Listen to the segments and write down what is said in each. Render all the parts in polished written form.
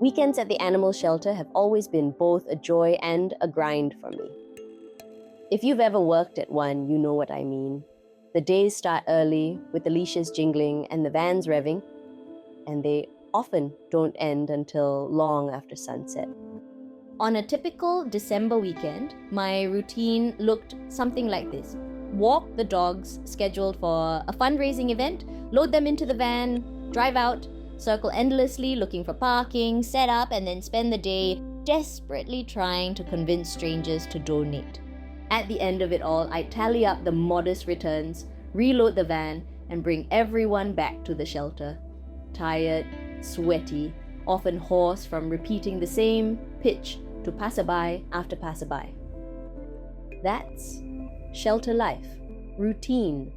Weekends at the animal shelter have always been both a joy and a grind for me. If you've ever worked at one, you know what I mean. The days start early with the leashes jingling and the vans revving, and they often don't end until long after sunset. On a typical December weekend, my routine looked something like this. Walk the dogs scheduled for a fundraising event, load them into the van, drive out, circle endlessly looking for parking, set up, and then spend the day desperately trying to convince strangers to donate. At the end of it all, I tally up the modest returns, reload the van, and bring everyone back to the shelter. Tired, sweaty, often hoarse from repeating the same pitch to passerby after passerby. That's shelter life. Routine.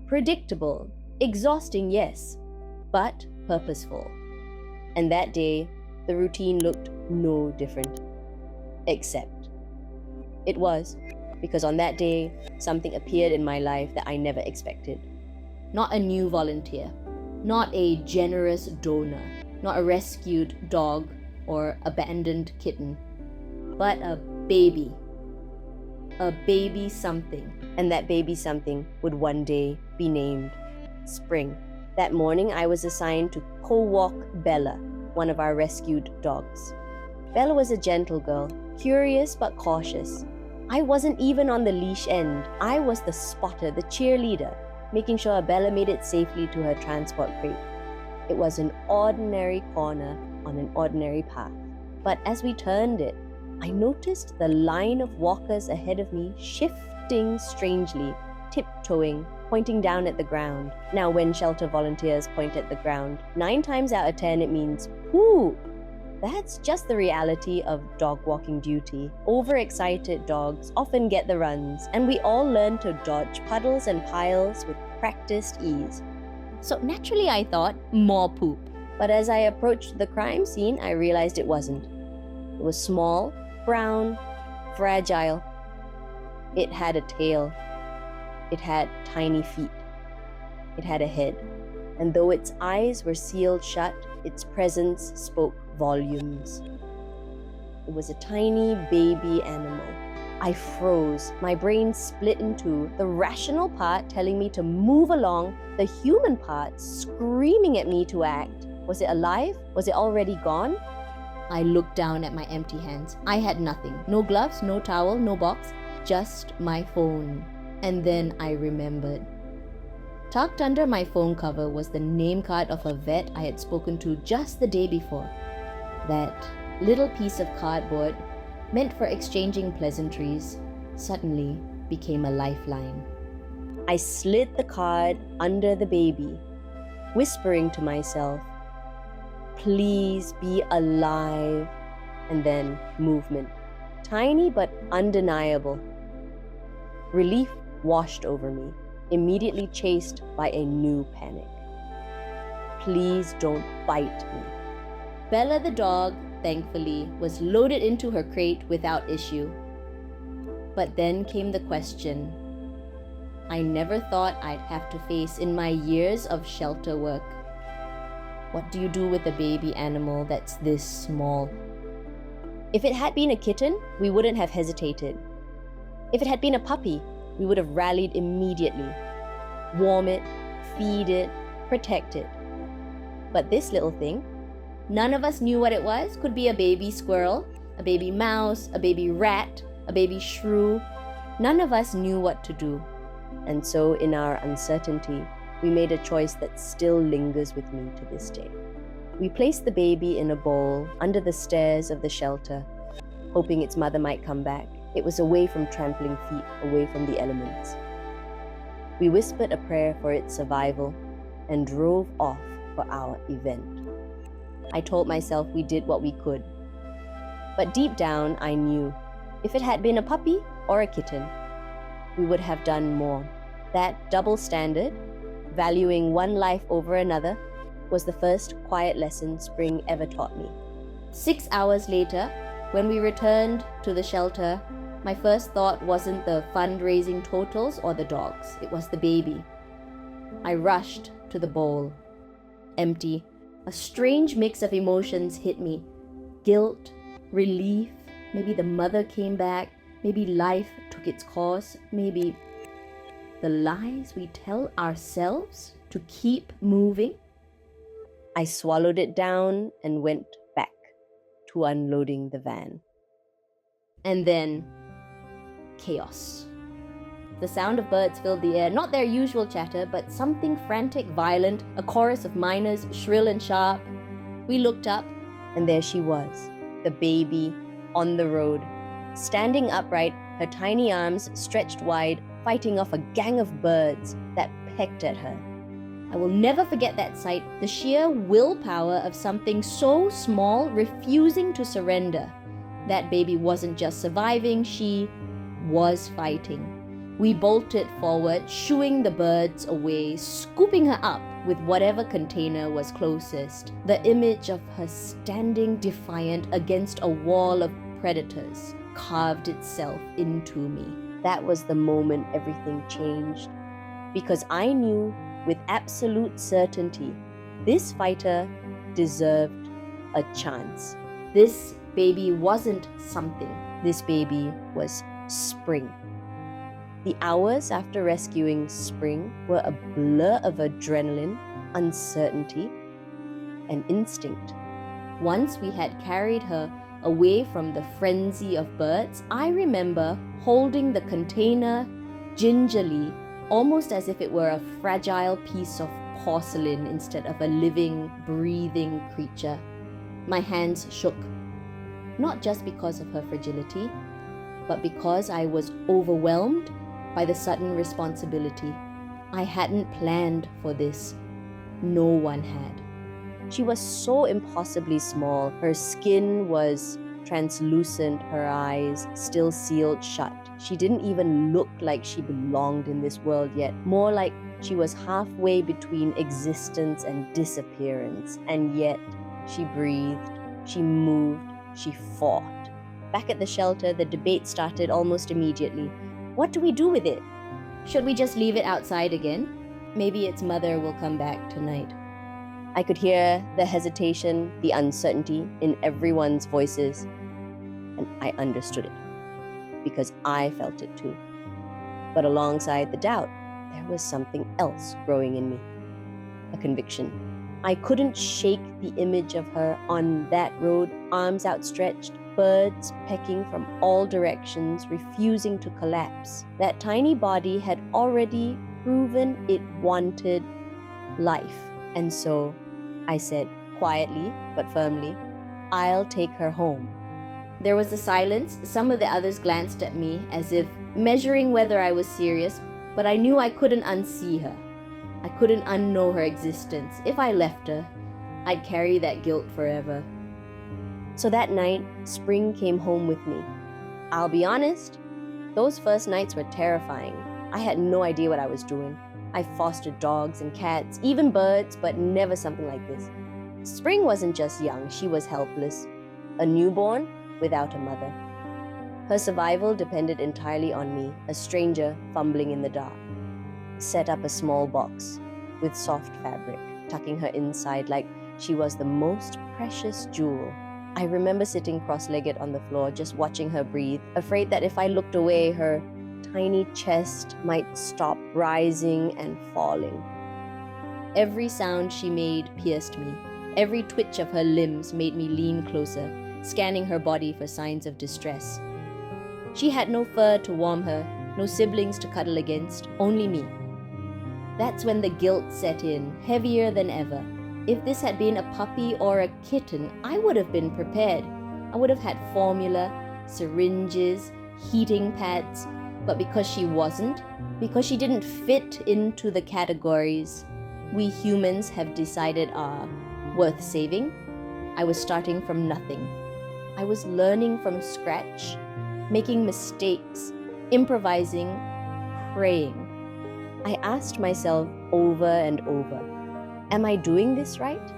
Predictable. Exhausting, yes, but purposeful. And that day, the routine looked no different. Except it was, because on that day, something appeared in my life that I never expected. Not a new volunteer, not a generous donor, not a rescued dog or abandoned kitten, but a baby. A baby something. And that baby something would one day be named Spring. That morning, I was assigned to co-walk Bella, one of our rescued dogs. Bella was a gentle girl, curious but cautious. I wasn't even on the leash end. I was the spotter, the cheerleader, making sure Bella made it safely to her transport crate. It was an ordinary corner on an ordinary path. But as we turned it, I noticed the line of walkers ahead of me shifting strangely, tiptoeing, pointing down at the ground. Now, when shelter volunteers point at the ground, 9 times out of 10 it means poop. That's just the reality of dog walking duty. Overexcited dogs often get the runs, and we all learn to dodge puddles and piles with practiced ease. So naturally I thought, more poop. But as I approached the crime scene, I realized it wasn't. It was small, brown, fragile. It had a tail. It had tiny feet. It had a head. And though its eyes were sealed shut, its presence spoke volumes. It was a tiny baby animal. I froze. My brain split in two, the rational part telling me to move along, the human part screaming at me to act. Was it alive? Was it already gone? I looked down at my empty hands. I had nothing. No gloves, no towel, no box, just my phone. And then I remembered. Tucked under my phone cover was the name card of a vet I had spoken to just the day before. That little piece of cardboard, meant for exchanging pleasantries, suddenly became a lifeline. I slid the card under the baby, whispering to myself, "Please be alive." And then movement. Tiny but undeniable. Relief washed over me, immediately chased by a new panic. Please don't bite me. Bella the dog, thankfully, was loaded into her crate without issue. But then came the question I never thought I'd have to face in my years of shelter work. What do you do with a baby animal that's this small? If it had been a kitten, we wouldn't have hesitated. If it had been a puppy, we would have rallied immediately. Warm it, feed it, protect it. But this little thing, none of us knew what it was. Could be a baby squirrel, a baby mouse, a baby rat, a baby shrew. None of us knew what to do. And so in our uncertainty, we made a choice that still lingers with me to this day. We placed the baby in a bowl under the stairs of the shelter, hoping its mother might come back. It was away from trampling feet, away from the elements. We whispered a prayer for its survival and drove off for our event. I told myself we did what we could. But deep down, I knew if it had been a puppy or a kitten, we would have done more. That double standard, valuing one life over another, was the first quiet lesson Spring ever taught me. 6 hours later, when we returned to the shelter, my first thought wasn't the fundraising totals or the dogs. It was the baby. I rushed to the bowl. Empty. A strange mix of emotions hit me. guilt, relief, maybe the mother came back, maybe life took its course, maybe the lies we tell ourselves to keep moving. I swallowed it down and went back to unloading the van. And then, chaos. The sound of birds filled the air, not their usual chatter, but something frantic, violent, a chorus of minors, shrill and sharp. We looked up, and there she was, the baby, on the road, standing upright, her tiny arms stretched wide, fighting off a gang of birds that pecked at her. I will never forget that sight, the sheer willpower of something so small refusing to surrender. That baby wasn't just surviving, she was fighting. We bolted forward, shooing the birds away, scooping her up with whatever container was closest. The image of her standing defiant against a wall of predators carved itself into me. That was the moment everything changed, because I knew with absolute certainty this fighter deserved a chance. This baby wasn't something. This baby was Spring. The hours after rescuing Spring were a blur of adrenaline, uncertainty, and instinct. Once we had carried her away from the frenzy of birds, I remember holding the container gingerly, almost as if it were a fragile piece of porcelain instead of a living, breathing creature. My hands shook, not just because of her fragility, but because I was overwhelmed by the sudden responsibility. I hadn't planned for this. No one had. She was so impossibly small. Her skin was translucent, her eyes still sealed shut. She didn't even look like she belonged in this world yet, more like she was halfway between existence and disappearance. And yet, she breathed, she moved, she fought. Back at the shelter, the debate started almost immediately. What do we do with it? Should we just leave it outside again? Maybe its mother will come back tonight. I could hear the hesitation, the uncertainty in everyone's voices, and I understood it, because I felt it too. But alongside the doubt, there was something else growing in me, a conviction. I couldn't shake the image of her on that road, arms outstretched, birds pecking from all directions, refusing to collapse. That tiny body had already proven it wanted life. And so I said, quietly but firmly, I'll take her home. There was a silence. Some of the others glanced at me as if measuring whether I was serious, but I knew I couldn't unsee her. I couldn't unknow her existence. If I left her, I'd carry that guilt forever. So that night, Spring came home with me. I'll be honest, those first nights were terrifying. I had no idea what I was doing. I fostered dogs and cats, even birds, but never something like this. Spring wasn't just young, she was helpless. A newborn without a mother. Her survival depended entirely on me, a stranger fumbling in the dark. Set up a small box with soft fabric, tucking her inside like she was the most precious jewel. I remember sitting cross-legged on the floor, just watching her breathe, afraid that if I looked away, her tiny chest might stop rising and falling. Every sound she made pierced me. Every twitch of her limbs made me lean closer, scanning her body for signs of distress. She had no fur to warm her, no siblings to cuddle against, only me. That's when the guilt set in, heavier than ever. If this had been a puppy or a kitten, I would have been prepared. I would have had formula, syringes, heating pads, but because she wasn't, because she didn't fit into the categories we humans have decided are worth saving, I was starting from nothing. I was learning from scratch, making mistakes, improvising, praying. I asked myself over and over, am I doing this right?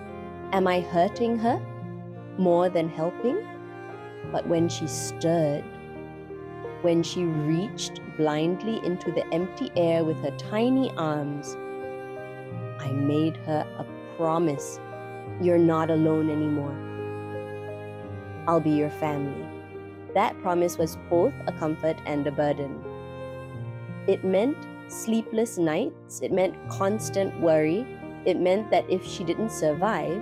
Am I hurting her more than helping? But when she stirred, when she reached blindly into the empty air with her tiny arms, I made her a promise. You're not alone anymore. I'll be your family. That promise was both a comfort and a burden. It meant sleepless nights, it meant constant worry, it meant that if she didn't survive,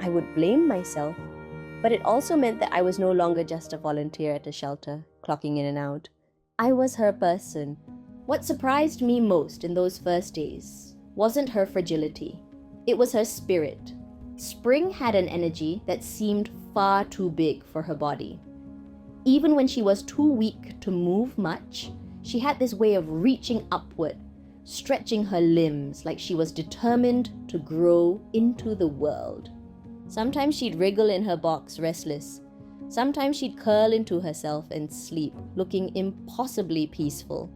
I would blame myself. But it also meant that I was no longer just a volunteer at a shelter, clocking in and out. I was her person. What surprised me most in those first days wasn't her fragility. It was her spirit. Spring had an energy that seemed far too big for her body. Even when she was too weak to move much, she had this way of reaching upward, stretching her limbs like she was determined to grow into the world. Sometimes she'd wriggle in her box, restless. Sometimes she'd curl into herself and sleep, looking impossibly peaceful.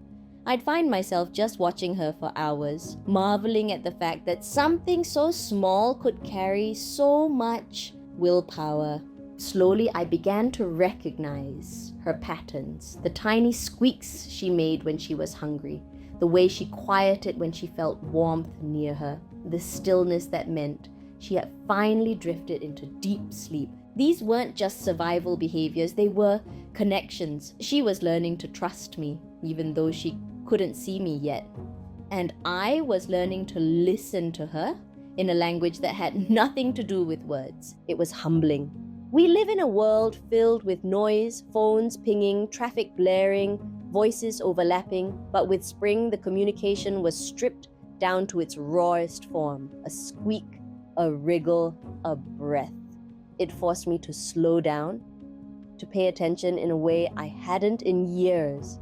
I'd find myself just watching her for hours, marveling at the fact that something so small could carry so much willpower. Slowly, I began to recognize her patterns, the tiny squeaks she made when she was hungry, the way she quieted when she felt warmth near her, the stillness that meant she had finally drifted into deep sleep. These weren't just survival behaviors, they were connections. She was learning to trust me, even though she couldn't see me yet. And I was learning to listen to her in a language that had nothing to do with words. It was humbling. We live in a world filled with noise, phones pinging, traffic blaring, voices overlapping, but with Spring, the communication was stripped down to its rawest form, a squeak, a wriggle, a breath. It forced me to slow down, to pay attention in a way I hadn't in years.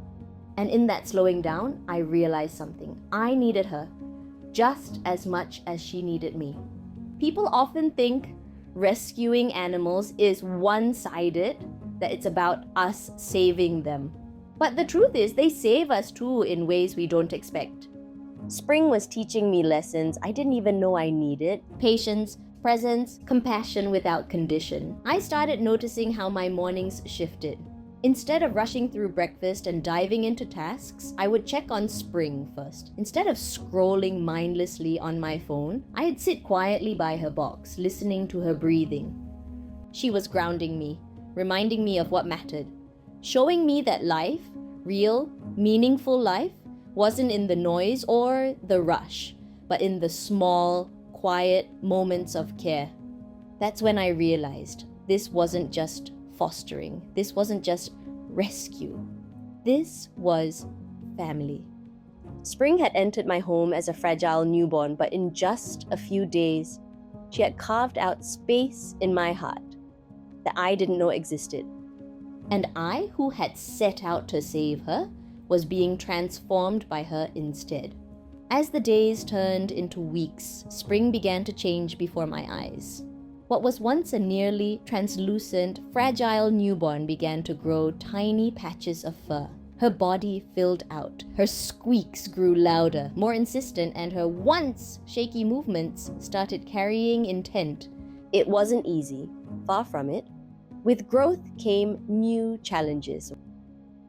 And in that slowing down, I realized something. I needed her just as much as she needed me. People often think rescuing animals is one-sided, that it's about us saving them. But the truth is, they save us too in ways we don't expect. Spring was teaching me lessons I didn't even know I needed. Patience, presence, compassion without condition. I started noticing how my mornings shifted. Instead of rushing through breakfast and diving into tasks, I would check on Spring first. Instead of scrolling mindlessly on my phone, I'd sit quietly by her box, listening to her breathing. She was grounding me, reminding me of what mattered, showing me that life, real, meaningful life, wasn't in the noise or the rush, but in the small, quiet moments of care. That's when I realized this wasn't just fostering. This wasn't just rescue. This was family. Spring had entered my home as a fragile newborn, but in just a few days, she had carved out space in my heart that I didn't know existed. And I, who had set out to save her, was being transformed by her instead. As the days turned into weeks, Spring began to change before my eyes. What was once a nearly translucent, fragile newborn began to grow tiny patches of fur. Her body filled out. Her squeaks grew louder, more insistent, and her once shaky movements started carrying intent. It wasn't easy, far from it. With growth came new challenges.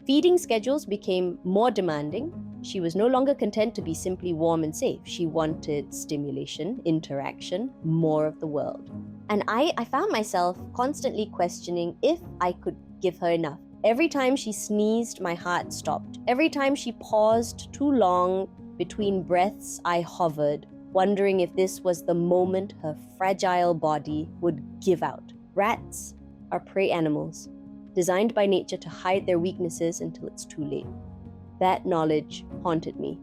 Feeding schedules became more demanding. She was no longer content to be simply warm and safe. She wanted stimulation, interaction, more of the world. And I found myself constantly questioning if I could give her enough. Every time she sneezed, my heart stopped. Every time she paused too long between breaths, I hovered, wondering if this was the moment her fragile body would give out. Rats are prey animals, designed by nature to hide their weaknesses until it's too late. That knowledge haunted me.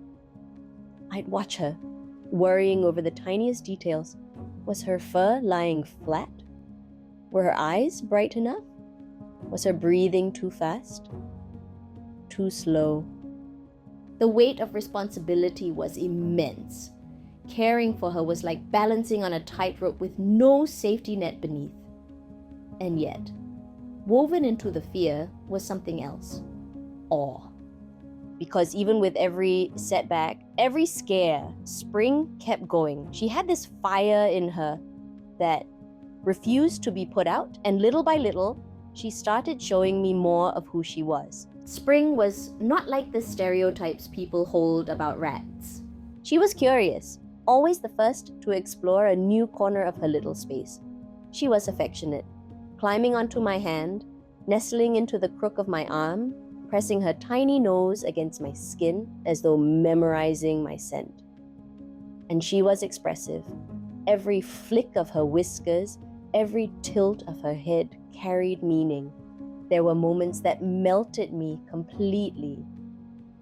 I'd watch her, worrying over the tiniest details. Was her fur lying flat? Were her eyes bright enough? Was her breathing too fast? Too slow? The weight of responsibility was immense. Caring for her was like balancing on a tightrope with no safety net beneath. And yet, woven into the fear was something else. Awe. Because even with every setback, every scare, Spring kept going. She had this fire in her that refused to be put out, and little by little, she started showing me more of who she was. Spring was not like the stereotypes people hold about rats. She was curious, always the first to explore a new corner of her little space. She was affectionate, climbing onto my hand, nestling into the crook of my arm, pressing her tiny nose against my skin as though memorizing my scent. And she was expressive. Every flick of her whiskers, every tilt of her head carried meaning. There were moments that melted me completely.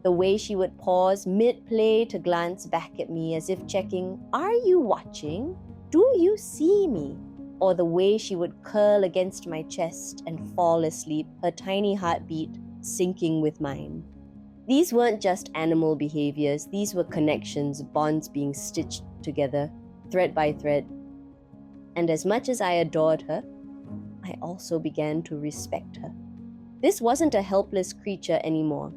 The way she would pause mid-play to glance back at me as if checking, "Are you watching? Do you see me?" Or the way she would curl against my chest and fall asleep, her tiny heartbeat syncing with mine. These weren't just animal behaviors, these were connections, bonds being stitched together, thread by thread. And as much as I adored her, I also began to respect her. This wasn't a helpless creature anymore.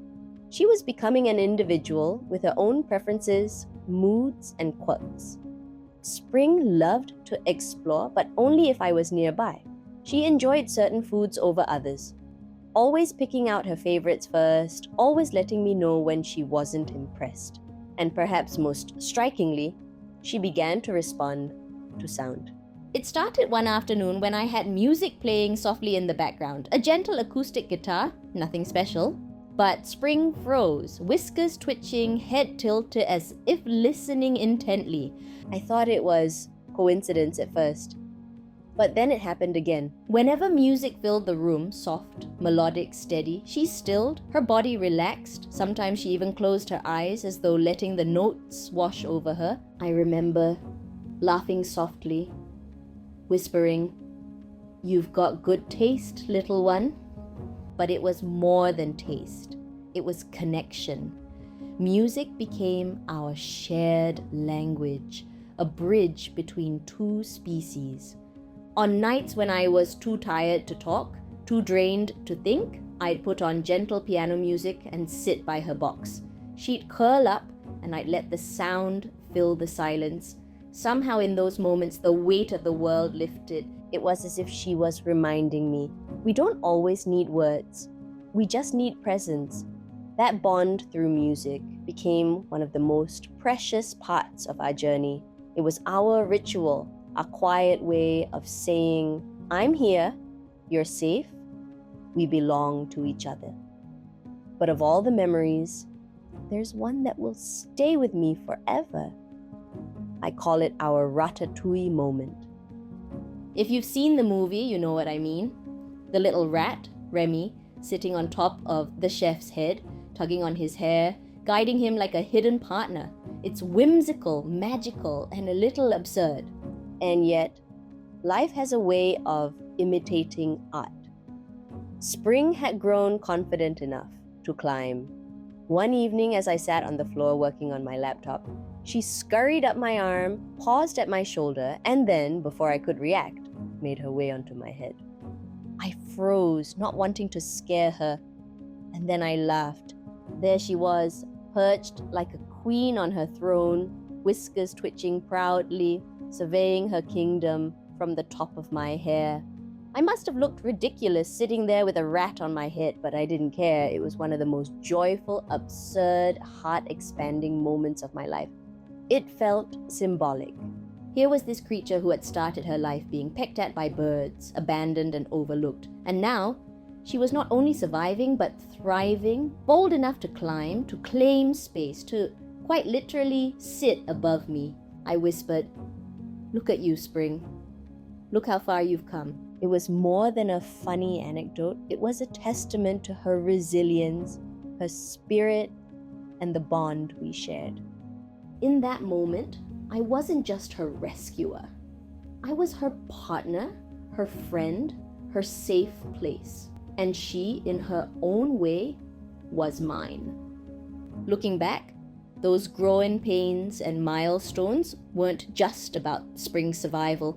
She was becoming an individual with her own preferences, moods, and quirks. Spring loved to explore, but only if I was nearby. She enjoyed certain foods over others, always picking out her favorites first, always letting me know when she wasn't impressed. And perhaps most strikingly, she began to respond to sound. It started one afternoon when I had music playing softly in the background, a gentle acoustic guitar, nothing special. But Spring froze, whiskers twitching, head tilted as if listening intently. I thought it was coincidence at first, but then it happened again. Whenever music filled the room, soft, melodic, steady, she stilled, her body relaxed. Sometimes she even closed her eyes as though letting the notes wash over her. I remember laughing softly, whispering, "You've got good taste, little one." But it was more than taste. It was connection. Music became our shared language, a bridge between two species. On nights when I was too tired to talk, too drained to think, I'd put on gentle piano music and sit by her box. She'd curl up and I'd let the sound fill the silence. Somehow in those moments, the weight of the world lifted. It was as if she was reminding me, we don't always need words. We just need presence. That bond through music became one of the most precious parts of our journey. It was our ritual, our quiet way of saying, "I'm here, you're safe, we belong to each other." But of all the memories, there's one that will stay with me forever. I call it our ratatouille moment. If you've seen the movie, you know what I mean. The little rat, Remy, sitting on top of the chef's head, tugging on his hair, guiding him like a hidden partner. It's whimsical, magical, and a little absurd. And yet, life has a way of imitating art. Spring had grown confident enough to climb. One evening, as I sat on the floor working on my laptop, she scurried up my arm, paused at my shoulder, and then, before I could react, made her way onto my head. I froze, not wanting to scare her, and then I laughed. There she was, perched like a queen on her throne, whiskers twitching proudly, surveying her kingdom from the top of my hair. I must have looked ridiculous sitting there with a rat on my head, but I didn't care. It was one of the most joyful, absurd, heart-expanding moments of my life. It felt symbolic. Here was this creature who had started her life being pecked at by birds, abandoned and overlooked. And now, she was not only surviving, but thriving, bold enough to climb, to claim space, to quite literally sit above me. I whispered, "Look at you, Spring. Look how far you've come." It was more than a funny anecdote. It was a testament to her resilience, her spirit, and the bond we shared. In that moment, I wasn't just her rescuer. I was her partner, her friend, her safe place. And she, in her own way, was mine. Looking back, those growing pains and milestones weren't just about Spring's survival.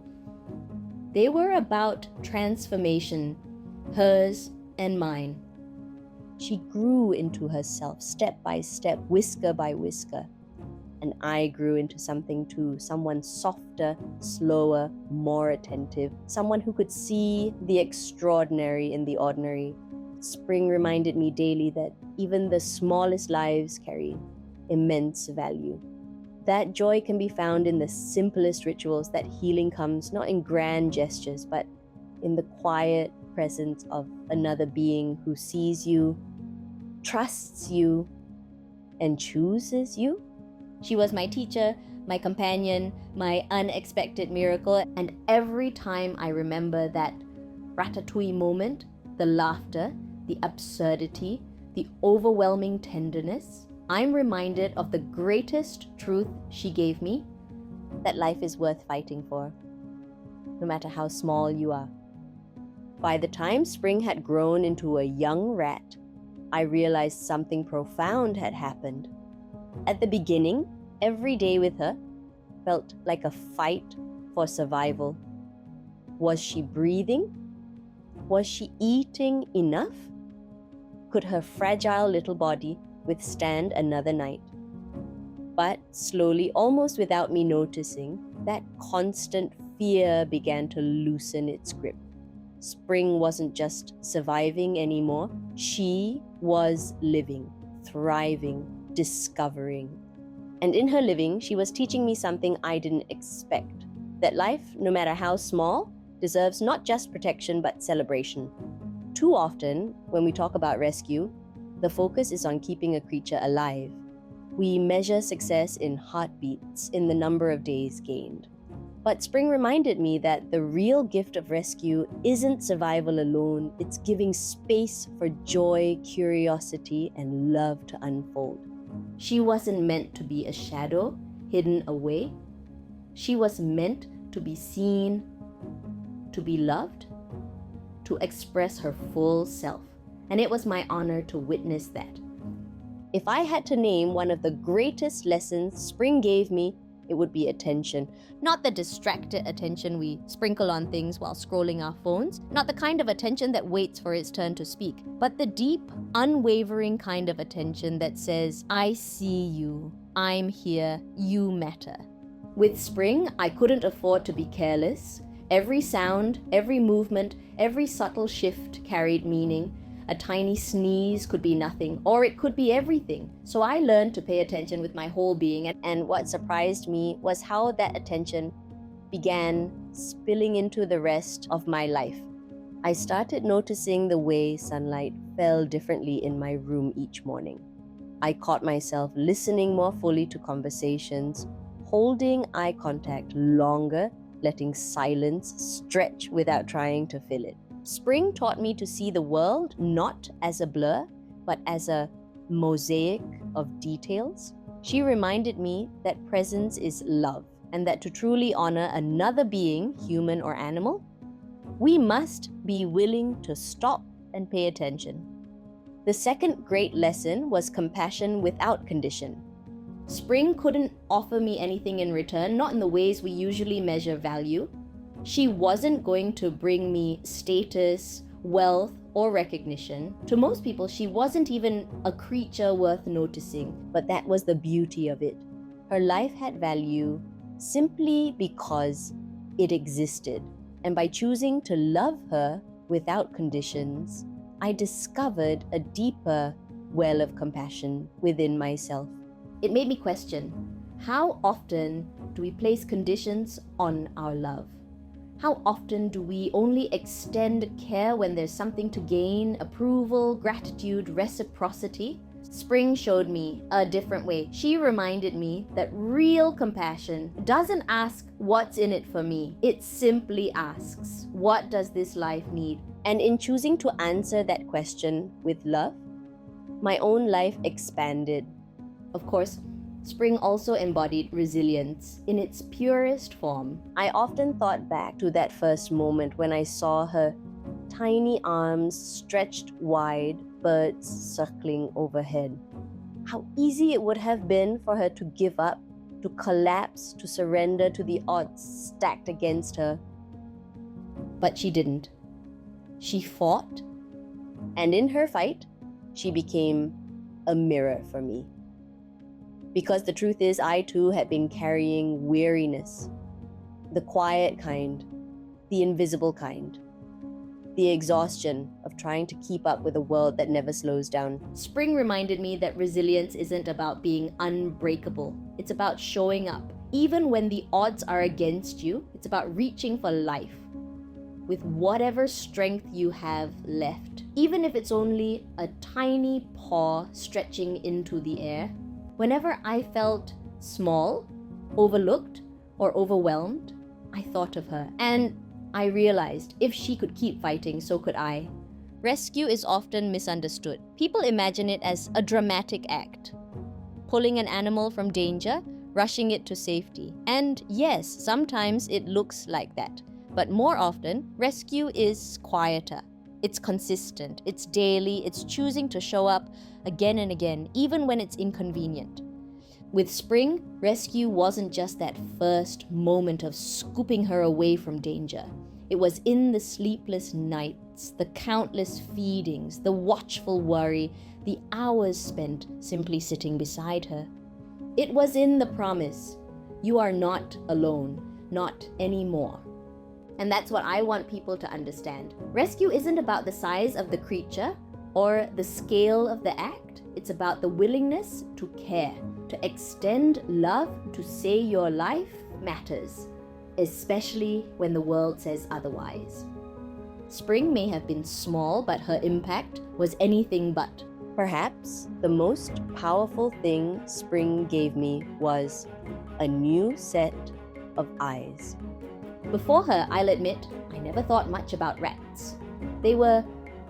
They were about transformation, hers and mine. She grew into herself step by step, whisker by whisker. And I grew into something too, someone softer, slower, more attentive, someone who could see the extraordinary in the ordinary. Spring reminded me daily that even the smallest lives carry immense value. That joy can be found in the simplest rituals, that healing comes not in grand gestures, but in the quiet presence of another being who sees you, trusts you, and chooses you. She was my teacher, my companion, my unexpected miracle, and every time I remember that ratatouille moment, the laughter, the absurdity, the overwhelming tenderness, I'm reminded of the greatest truth she gave me, that life is worth fighting for, no matter how small you are. By the time Spring had grown into a young rat, I realized something profound had happened. At the beginning, every day with her felt like a fight for survival. Was she breathing? Was she eating enough? Could her fragile little body withstand another night? But slowly, almost without me noticing, that constant fear began to loosen its grip. Spring wasn't just surviving anymore. She was living, thriving, discovering. And in her living, she was teaching me something I didn't expect. That life, no matter how small, deserves not just protection but celebration. Too often, when we talk about rescue, the focus is on keeping a creature alive. We measure success in heartbeats, in the number of days gained. But Spring reminded me that the real gift of rescue isn't survival alone, it's giving space for joy, curiosity, and love to unfold. she wasn't meant to be a shadow hidden away. She was meant to be seen, to be loved, to express her full self. And it was my honor to witness that. If I had to name one of the greatest lessons Spring gave me, it would be attention. Not the distracted attention we sprinkle on things while scrolling our phones, not the kind of attention that waits for its turn to speak, but the deep, unwavering kind of attention that says, I see you, I'm here, you matter. With Spring, I couldn't afford to be careless. Every sound, every movement, every subtle shift carried meaning. A tiny sneeze could be nothing, or it could be everything. So I learned to pay attention with my whole being. And what surprised me was how that attention began spilling into the rest of my life. I started noticing the way sunlight fell differently in my room each morning. I caught myself listening more fully to conversations, holding eye contact longer, letting silence stretch without trying to fill it. Spring taught me to see the world not as a blur, but as a mosaic of details. She reminded me that presence is love, and that to truly honor another being, human or animal, we must be willing to stop and pay attention. The second great lesson was compassion without condition. Spring couldn't offer me anything in return, not in the ways we usually measure value. She wasn't going to bring me status, wealth, or recognition. To most people, she wasn't even a creature worth noticing. But that was the beauty of it. Her life had value simply because it existed. And by choosing to love her without conditions, I discovered a deeper well of compassion within myself. It made me question, how often do we place conditions on our love? How often do we only extend care when there's something to gain, approval, gratitude, reciprocity? Spring showed me a different way. She reminded me that real compassion doesn't ask what's in it for me. It simply asks, what does this life need? And in choosing to answer that question with love, my own life expanded. Of course, Spring also embodied resilience in its purest form. I often thought back to that first moment when I saw her tiny arms stretched wide, birds circling overhead. How easy it would have been for her to give up, to collapse, to surrender to the odds stacked against her. But she didn't. She fought. And in her fight, she became a mirror for me. Because the truth is, I too had been carrying weariness. The quiet kind, the invisible kind. The exhaustion of trying to keep up with a world that never slows down. Spring reminded me that resilience isn't about being unbreakable. It's about showing up. Even when the odds are against you, it's about reaching for life. with whatever strength you have left, even if it's only a tiny paw stretching into the air. Whenever I felt small, overlooked, or overwhelmed, I thought of her, and I realized if she could keep fighting, so could I. Rescue is often misunderstood. People imagine it as a dramatic act, pulling an animal from danger, rushing it to safety. And yes, sometimes it looks like that. But more often, rescue is quieter. It's consistent, it's daily, it's choosing to show up again and again, even when it's inconvenient. With Spring, rescue wasn't just that first moment of scooping her away from danger. It was in the sleepless nights, the countless feedings, the watchful worry, the hours spent simply sitting beside her. It was in the promise, you are not alone, not anymore. And that's what I want people to understand. Rescue isn't about the size of the creature or the scale of the act. It's about the willingness to care, to extend love, to say your life matters, especially when the world says otherwise. Spring may have been small, but her impact was anything but. Perhaps the most powerful thing Spring gave me was a new set of eyes. Before her, I'll admit, I never thought much about rats. They were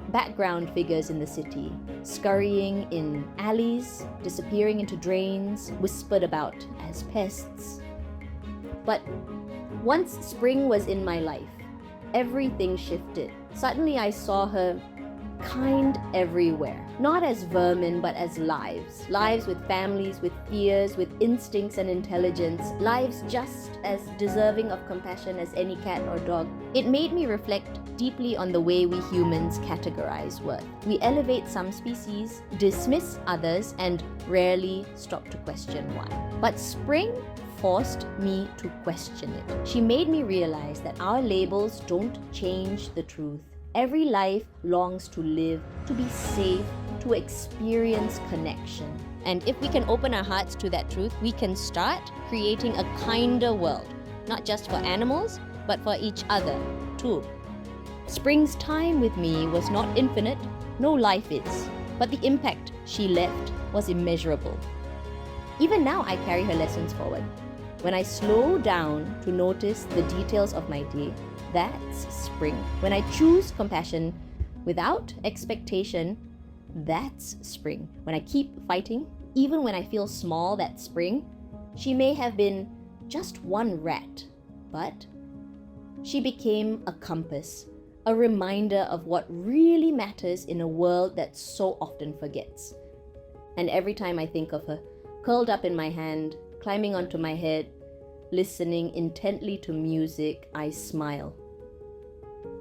background figures in the city, scurrying in alleys, disappearing into drains, whispered about as pests. But once Spring was in my life, everything shifted. Suddenly I saw her kind everywhere, not as vermin but as lives with families, with fears, with instincts and intelligence, lives just as deserving of compassion as any cat or dog. It made me reflect deeply on the way we humans categorize worth. We elevate some species, dismiss others, and rarely stop to question why. But Spring forced me to question it. She made me realize that our labels don't change the truth. Every life longs to live, to be safe, to experience connection. And if we can open our hearts to that truth, we can start creating a kinder world, not just for animals, but for each other too. Spring's time with me was not infinite, no life is, but the impact she left was immeasurable. Even now, I carry her lessons forward. When I slow down to notice the details of my day, that's Spring. When I choose compassion without expectation, that's Spring. When I keep fighting, even when I feel small, that's Spring. She may have been just one rat, but she became a compass, a reminder of what really matters in a world that so often forgets. And every time I think of her, curled up in my hand, climbing onto my head, listening intently to music, I smile.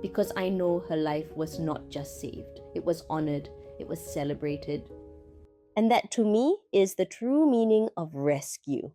Because I know her life was not just saved, it was honored, it was celebrated. And that to me is the true meaning of rescue.